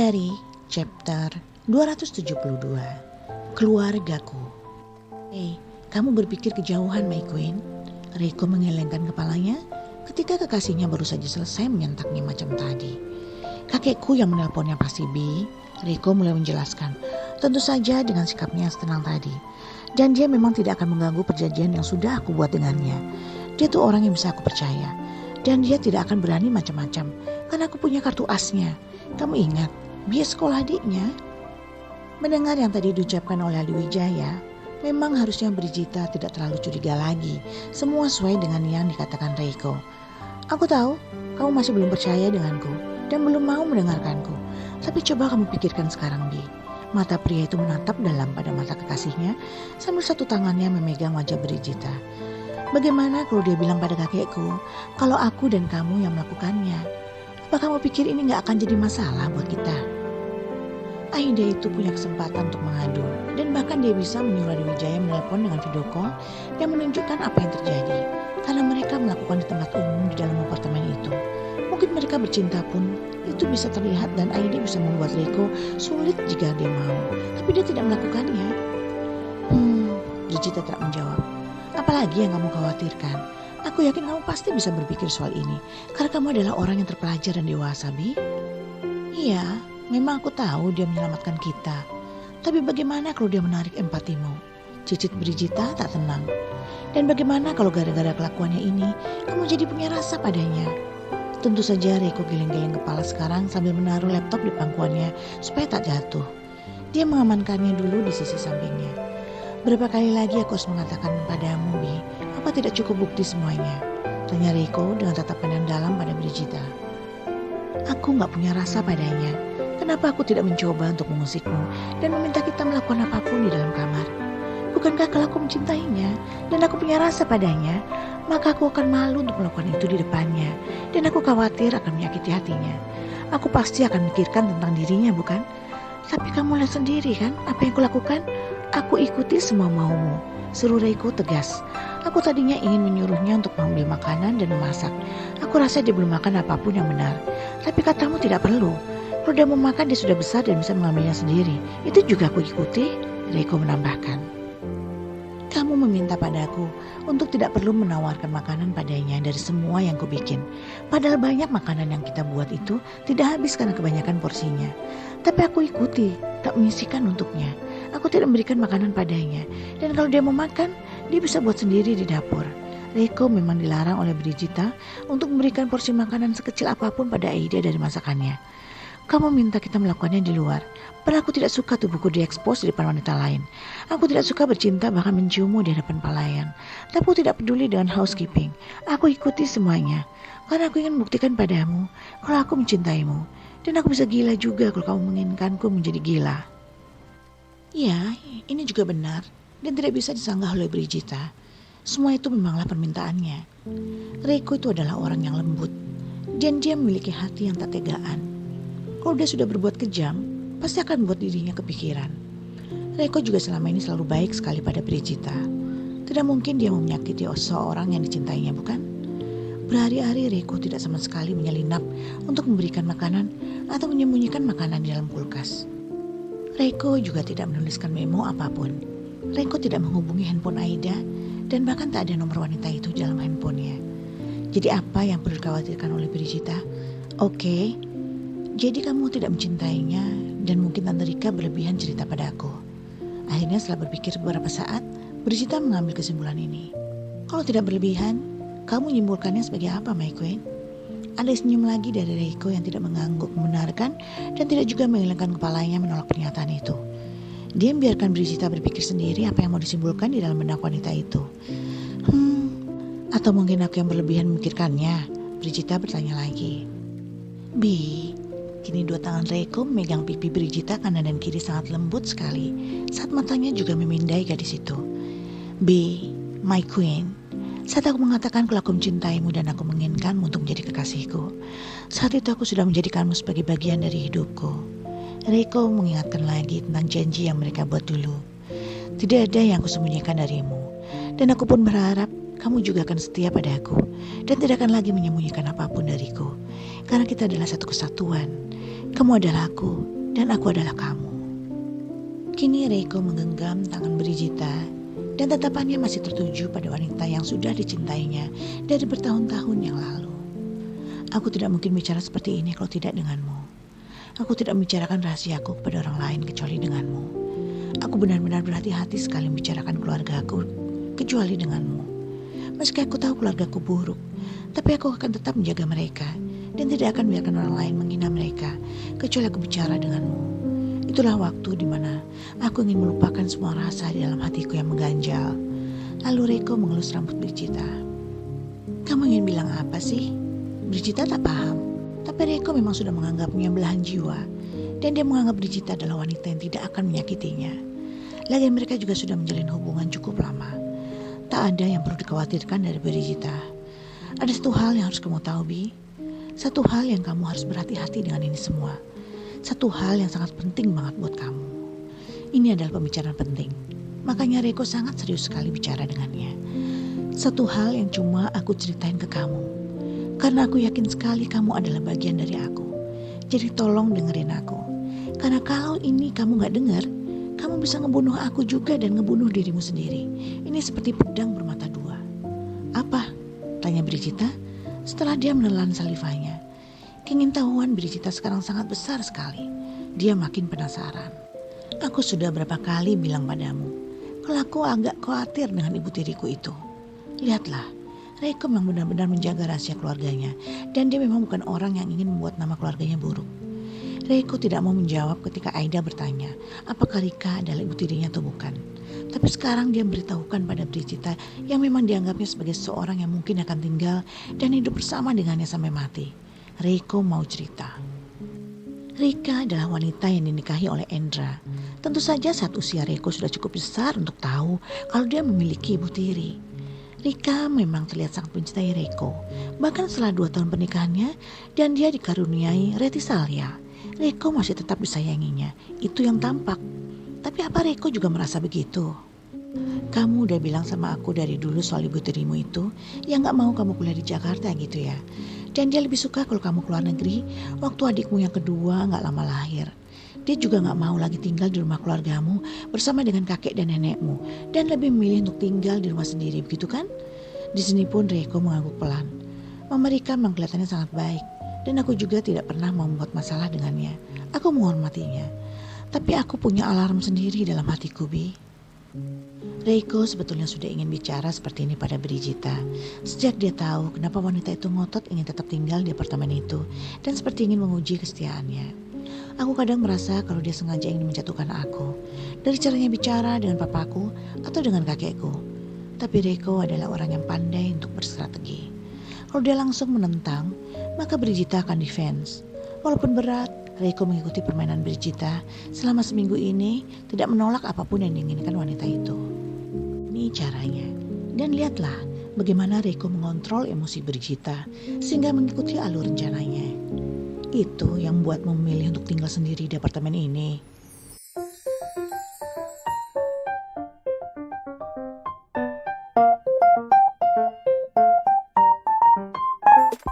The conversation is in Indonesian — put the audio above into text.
Dari chapter 272, Keluargaku. Kamu berpikir kejauhan, My Queen. Reiko mengelengkan kepalanya ketika kekasihnya baru saja selesai menyentaknya macam tadi. Kakekku yang menelponnya pasti Bi. Reiko mulai menjelaskan, tentu saja dengan sikapnya yang tenang tadi. Dan dia memang tidak akan mengganggu perjanjian yang sudah aku buat dengannya. Dia tuh orang yang bisa aku percaya. Dan dia tidak akan berani macam-macam karena aku punya kartu asnya. Kamu ingat, biaya sekolah adiknya? Mendengar yang tadi diucapkan oleh Ali Wijaya, memang harusnya Brigita tidak terlalu curiga lagi. Semua sesuai dengan yang dikatakan Reiko. Aku tahu, kamu masih belum percaya denganku dan belum mau mendengarkanku. Tapi coba kamu pikirkan sekarang, Bi. Mata pria itu menatap dalam pada mata kekasihnya sambil satu tangannya memegang wajah Brigita. Bagaimana kalau dia bilang pada kakekku, kalau aku dan kamu yang melakukannya? Apa kamu pikir ini gak akan jadi masalah buat kita? Aida itu punya kesempatan untuk mengadu dan bahkan dia bisa menyuruh Adi Wijaya menelpon dengan video call yang menunjukkan apa yang terjadi karena mereka melakukan di tempat umum di dalam apartemen itu. Mungkin mereka bercinta pun itu bisa terlihat dan Aida bisa membuat Reiko sulit jika dia mau, tapi dia tidak melakukannya. Brigita tak menjawab. Apalagi yang kamu khawatirkan? Aku yakin kamu pasti bisa berpikir soal ini karena kamu adalah orang yang terpelajar dan dewasa, Bi. Iya, memang aku tahu dia menyelamatkan kita. Tapi bagaimana kalau dia menarik empatimu? Cicit Brigita tak tenang. Dan bagaimana kalau gara-gara kelakuannya ini kamu jadi punya rasa padanya? Tentu saja Reiko geleng-geleng kepala sekarang sambil menaruh laptop di pangkuannya supaya tak jatuh. Dia mengamankannya dulu di sisi sampingnya. Berapa kali lagi aku harus mengatakan padamu, Bi, apa tidak cukup bukti semuanya? Tanya Reiko dengan tatapan yang dalam pada Brigita. Aku gak punya rasa padanya. Kenapa aku tidak mencoba untuk mengusikmu dan meminta kita melakukan apapun di dalam kamar? Bukankah kalau aku mencintainya dan aku punya rasa padanya, maka aku akan malu untuk melakukan itu di depannya dan aku khawatir akan menyakiti hatinya. Aku pasti akan mikirkan tentang dirinya, bukan? Tapi kamu lihat sendiri kan apa yang kulakukan? Aku ikuti semua maumu, seru Reiko tegas. Aku tadinya ingin menyuruhnya untuk mengambil makanan dan memasak. Aku rasa dia belum makan apapun yang benar. Tapi katamu tidak perlu. Kalau dia mau makan dia sudah besar dan bisa mengambilnya sendiri. Itu juga aku ikuti, Reiko menambahkan. Kamu meminta padaku untuk tidak perlu menawarkan makanan padanya dari semua yang kubikin. Padahal banyak makanan yang kita buat itu tidak habis karena kebanyakan porsinya. Tapi aku ikuti, tak menyisihkan untuknya. Aku tidak memberikan makanan padanya. Dan kalau dia mau makan, dia bisa buat sendiri di dapur. Reiko memang dilarang oleh Brigita untuk memberikan porsi makanan sekecil apapun pada Aida dari masakannya. Kamu minta kita melakukannya di luar. Padahal aku tidak suka tubuhku diekspos di depan wanita lain. Aku tidak suka bercinta bahkan menciummu di hadapan pelayan. Tapi aku tidak peduli dengan housekeeping. Aku ikuti semuanya. Karena aku ingin membuktikan padamu kalau aku mencintaimu. Dan aku bisa gila juga kalau kamu menginginkanku menjadi gila. Ya, ini juga benar dan tidak bisa disanggah oleh Brigita. Semua itu memanglah permintaannya. Reiko itu adalah orang yang lembut dan dia memiliki hati yang tak tegaan. Kalau dia sudah berbuat kejam, pasti akan membuat dirinya kepikiran. Reiko juga selama ini selalu baik sekali pada Brigita. Tidak mungkin dia menyakiti seorang yang dicintainya, bukan? Berhari-hari Reiko tidak sama sekali menyelinap untuk memberikan makanan atau menyembunyikan makanan di dalam kulkas. Reiko juga tidak menuliskan memo apapun. Reiko tidak menghubungi handphone Aida dan bahkan tak ada nomor wanita itu di dalam handphonenya. Jadi apa yang perlu dikhawatirkan oleh Brigita? Oke, jadi kamu tidak mencintainya dan mungkin Tante Rika berlebihan cerita pada aku. Akhirnya setelah berpikir beberapa saat, Brigita mengambil kesimpulan ini. Kalau tidak berlebihan, kamu menyimpulkannya sebagai apa, My Queen? Ada senyum lagi dari Reiko yang tidak mengangguk membenarkan dan tidak juga mengelengkan kepalanya menolak pernyataan itu. Dia membiarkan Brigita berpikir sendiri apa yang mau disimpulkan di dalam benak wanita itu. Atau mungkin aku yang berlebihan memikirkannya? Brigita bertanya lagi. Bi, kini dua tangan Reiko memegang pipi Brigita kanan dan kiri sangat lembut sekali saat matanya juga memindai gadis itu. Bi, My Queen, saat aku mengatakan kalau aku mencintaimu dan aku menginginkanmu untuk menjadi kekasihku, saat itu aku sudah menjadikanmu sebagai bagian dari hidupku. Reiko mengingatkan lagi tentang janji yang mereka buat dulu. Tidak ada yang kusembunyikan darimu, dan aku pun berharap kamu juga akan setia pada aku dan tidak akan lagi menyembunyikan apapun dariku. Karena kita adalah satu kesatuan. Kamu adalah aku, dan aku adalah kamu. Kini Reiko menggenggam tangan Brigita, dan tatapannya masih tertuju pada wanita yang sudah dicintainya dari bertahun-tahun yang lalu. Aku tidak mungkin bicara seperti ini kalau tidak denganmu. Aku tidak membicarakan rahasiaku kepada orang lain kecuali denganmu. Aku benar-benar berhati-hati sekali membicarakan keluargaku kecuali denganmu. Meski aku tahu keluargaku buruk, tapi aku akan tetap menjaga mereka dan tidak akan biarkan orang lain menghina mereka kecuali aku bicara denganmu. Itulah waktu di mana aku ingin melupakan semua rasa di dalam hatiku yang mengganjal. Lalu Reiko mengelus rambut Brigita. Kamu ingin bilang apa sih? Brigita tak paham, tapi Reiko memang sudah menganggapnya belahan jiwa, dan dia menganggap Brigita adalah wanita yang tidak akan menyakitinya. Lagian mereka juga sudah menjalin hubungan cukup lama. Tak ada yang perlu dikhawatirkan dari Brigita. Ada satu hal yang harus kamu tahu, Bi. Satu hal yang kamu harus berhati-hati dengan ini semua. Satu hal yang sangat penting banget buat kamu. Ini adalah pembicaraan penting. Makanya Reiko sangat serius sekali bicara dengannya. Satu hal yang cuma aku ceritain ke kamu. Karena aku yakin sekali kamu adalah bagian dari aku. Jadi tolong dengerin aku. Karena kalau ini kamu gak denger, kamu bisa ngebunuh aku juga dan ngebunuh dirimu sendiri. Ini seperti pedang bermata dua. Apa? Tanya Brigita setelah dia menelan salivanya. Keingintahuan Brigita sekarang sangat besar sekali. Dia makin penasaran. Aku sudah berapa kali bilang padamu, kalau aku agak khawatir dengan ibu tiriku itu. Lihatlah, Reiko memang benar-benar menjaga rahasia keluarganya. Dan dia memang bukan orang yang ingin membuat nama keluarganya buruk. Reiko tidak mau menjawab ketika Aida bertanya, apakah Rika adalah ibu tirinya atau bukan. Tapi sekarang dia memberitahukan pada Brigita yang memang dianggapnya sebagai seorang yang mungkin akan tinggal dan hidup bersama dengannya sampai mati. Reiko mau cerita. Rika adalah wanita yang dinikahi oleh Endra. Tentu saja saat usia Reiko sudah cukup besar untuk tahu kalau dia memiliki ibu tiri. Rika memang terlihat sangat mencintai Reiko. Bahkan setelah 2 tahun pernikahannya dan dia dikaruniai Reti Salia, Reiko masih tetap disayanginya. Itu yang tampak. Tapi apa Reiko juga merasa begitu? Kamu udah bilang sama aku dari dulu soal ibu tirimu itu yang gak mau kamu kuliah di Jakarta gitu ya. Dan dia lebih suka kalau kamu keluar negeri waktu adikmu yang kedua gak lama lahir. Dia juga gak mau lagi tinggal di rumah keluargamu bersama dengan kakek dan nenekmu. Dan lebih memilih untuk tinggal di rumah sendiri, begitu kan? Di sini pun Reiko mengangguk pelan. Mama Rika memang kelihatannya sangat baik. Dan aku juga tidak pernah membuat masalah dengannya. Aku menghormatinya. Tapi aku punya alarm sendiri dalam hatiku, Bi. Reiko sebetulnya sudah ingin bicara seperti ini pada Brigita. Sejak dia tahu kenapa wanita itu ngotot ingin tetap tinggal di apartemen itu dan seperti ingin menguji kesetiaannya. Aku kadang merasa kalau dia sengaja ingin menjatuhkan aku dari caranya bicara dengan papaku atau dengan kakekku. Tapi Reiko adalah orang yang pandai untuk berstrategi. Kalau dia langsung menentang, maka Brigita akan defense. Walaupun berat, Reiko mengikuti permainan Brigita selama seminggu ini, tidak menolak apapun yang diinginkan wanita itu. Ini caranya. Dan lihatlah bagaimana Reiko mengontrol emosi Brigita sehingga mengikuti alur rencananya. Itu yang membuatmu memilih untuk tinggal sendiri di apartemen ini.